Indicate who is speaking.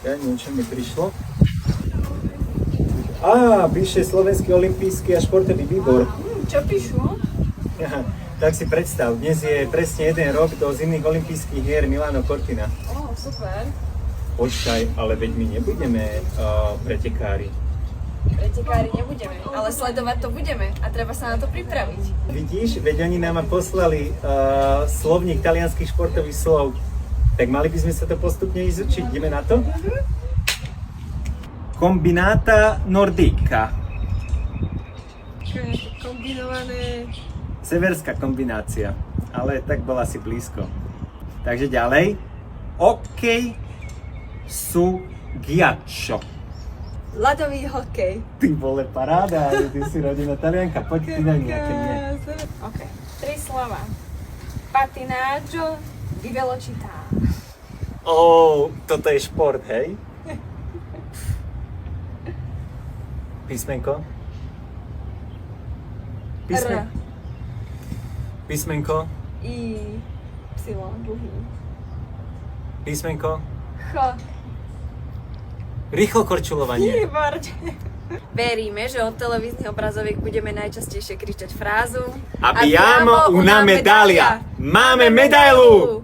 Speaker 1: Počkaj, niečo mi prišlo. Píše Slovenský olympijský a športový výbor.
Speaker 2: Čo píšu?
Speaker 1: Aha, tak si predstav, dnes je presne 1 rok do zimných olympijských hier Milano Cortina.
Speaker 2: Super.
Speaker 1: Počkaj, ale veď my nebudeme pretekári.
Speaker 2: Pretekári nebudeme, ale sledovať to budeme a treba sa na to pripraviť.
Speaker 1: Vidíš, veď oni nám poslali slovník talianských športových slov. Tak mali by sme sa to postupne izučiť. Ideme na to? Kombinata nordica.
Speaker 2: Kombinované...
Speaker 1: Severská kombinácia, ale tak bola si blízko. Takže ďalej. OK su ghiaccio.
Speaker 2: Ľadový hokej.
Speaker 1: Ty vole, paráda, ty si rodina Talianka, poď ty daj nejaké mne.
Speaker 2: OK, 3 slova. Patinaggio di velocità.
Speaker 1: Toto je šport, hej? Písmenko? Písmenko?
Speaker 2: I... Psilon, dlhý.
Speaker 1: Písmenko?
Speaker 2: Ch.
Speaker 1: Rýchlo korčulovanie.
Speaker 2: Výborne. Veríme, že od televíznych obrazoviek budeme najčastejšie kričať frázu
Speaker 1: Abbiamo una medaglia! Máme medailu!